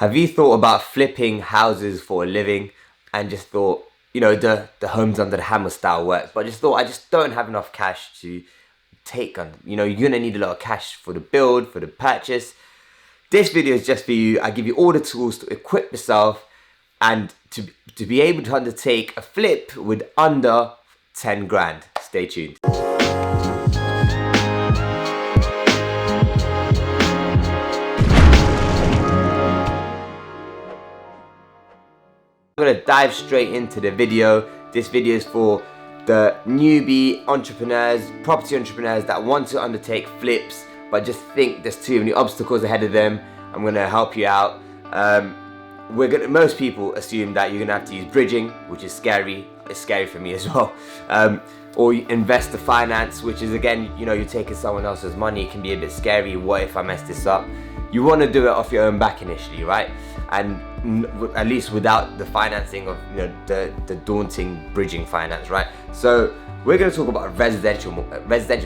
Have you thought about flipping houses for a living and just thought, the homes under the hammer style work, but just thought, I just don't have enough cash to take on, you're gonna need a lot of cash for the build, for the purchase. This video is just for you. I give you all the tools to equip yourself and to be able to undertake a flip with under 10 grand. Stay tuned. I'm gonna dive straight into the video. This video is for the newbie entrepreneurs, property entrepreneurs that want to undertake flips but just think there's too many obstacles ahead of them. I'm gonna help you out. Most people assume that you're gonna have to use bridging, which is scary. It's scary for me as well. Or investor finance, which is again, you're taking someone else's money. It can be a bit scary. What if I mess this up? You want to do it off your own back initially, right? And at least without the financing of the daunting bridging finance, right? So we're going to talk about residential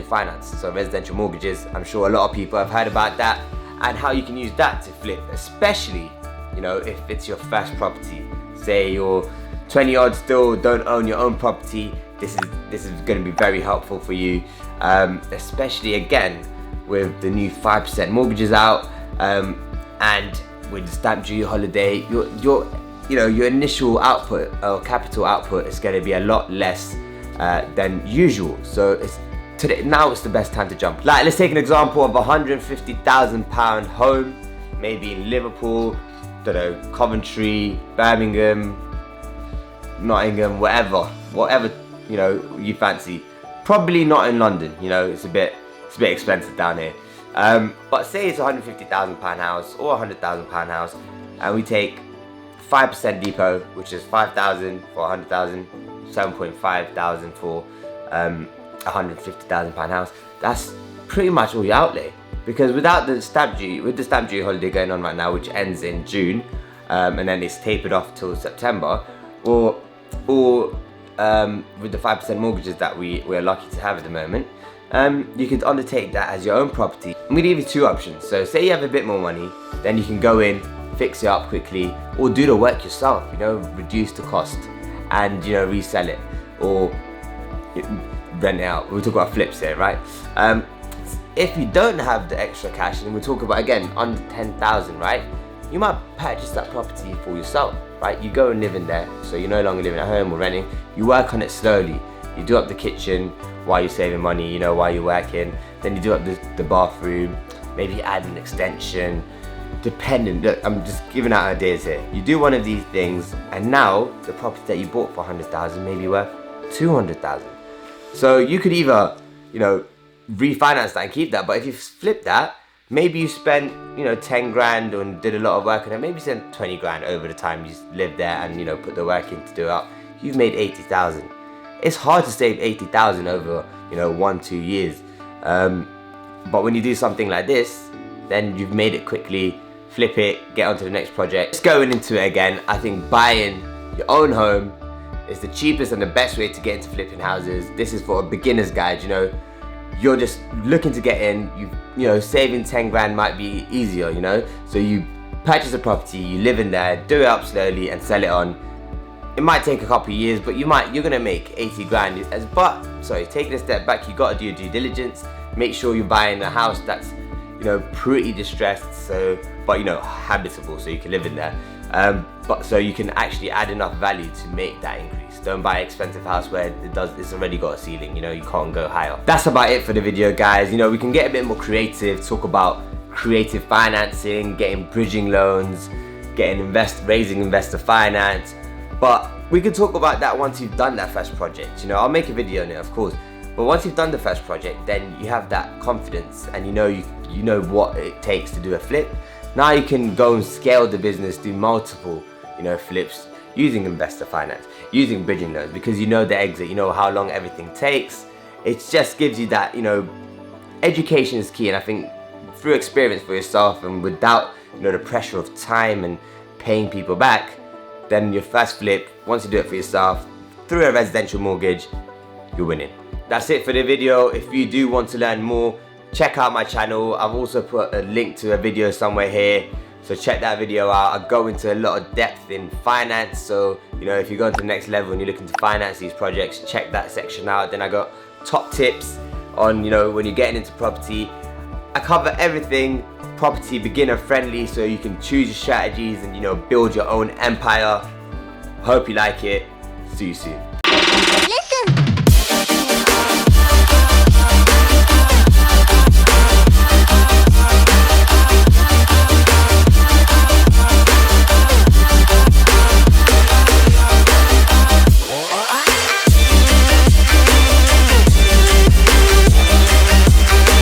finance, so residential mortgages. I'm sure a lot of people have heard about that and how you can use that to flip, especially if it's your first property. Say you're 20 odd, still don't own your own property. This is going to be very helpful for you, especially again with the new 5% mortgages out, and with the stamp duty holiday. Your initial output or capital output is going to be a lot less than usual. So now it's the best time to jump. Like, let's take an example of a £150,000 home, maybe in Liverpool, Coventry, Birmingham, Nottingham, whatever you fancy. Probably not in London. It's a bit expensive down here. But say it's a £150,000 house or a £100,000 house, and we take 5% depot, which is 5,000 for 100,000, 7.5 thousand for a £150,000 house. That's pretty much all your outlay, because without the stamp duty, with the stamp duty holiday going on right now, which ends in June, and then it's tapered off till September, or with the 5% mortgages that we're lucky to have at the moment, you could undertake that as your own property. I'm going to give you two options. So say you have a bit more money, then you can go in, fix it up quickly, or do the work yourself, reduce the cost and resell it or rent it out. We'll talk about flips here, right? If you don't have the extra cash, and we'll talk about again under 10,000, right? You might purchase that property for yourself, right? You go and live in there, so you're no longer living at home or renting. You work on it slowly. You do up the kitchen while you're saving money, while you're working. Then you do up the bathroom, maybe add an extension, depending. Look, I'm just giving out ideas here. You do one of these things, and now the property that you bought for 100,000 may be worth 200,000. So you could either, refinance that and keep that, but if you flip that, maybe you spent 10 grand and did a lot of work on it. Maybe you spent 20 grand over the time you lived there and put the work in to do it up. You've made 80,000. It's hard to save 80,000 over 1-2 years, but when you do something like this, then you've made it quickly. Flip it, get onto the next project. Just going into it again, I think buying your own home is the cheapest and the best way to get into flipping houses. This is for a beginner's guide. You're just looking to get in. Saving 10 grand might be easier. So you purchase a property, you live in there, do it up slowly and sell it on. It might take a couple of years, but you're gonna make 80 grand. Taking a step back, you gotta do your due diligence. Make sure you're buying a house that's, pretty distressed, but habitable, so you can live in there. But so you can actually add enough value to make that increase. Don't buy an expensive house where it's already got a ceiling. You can't go higher. That's about it for the video, guys. We can get a bit more creative, talk about creative financing, getting bridging loans, raising investor finance. But we can talk about that once you've done that first project. I'll make a video on it, of course. But once you've done the first project, then you have that confidence and you know what it takes to do a flip. Now you can go and scale the business, do multiple, flips using investor finance, using bridging loans, because the exit, how long everything takes. It just gives you that, education is key. And I think through experience for yourself and without, the pressure of time and paying people back, then your first flip, once you do it for yourself, through a residential mortgage, you're winning. That's it for the video. If you do want to learn more, check out my channel. I've also put a link to a video somewhere here So check that video out. I go into a lot of depth in finance, so you know, if you're going to the next level and you're looking to finance these projects, check that section out. Then I got top tips on, you know, when you're getting into property. I cover everything property beginner friendly, so you can choose your strategies and, you know, build your own empire. Hope you like it. See you soon. Listen.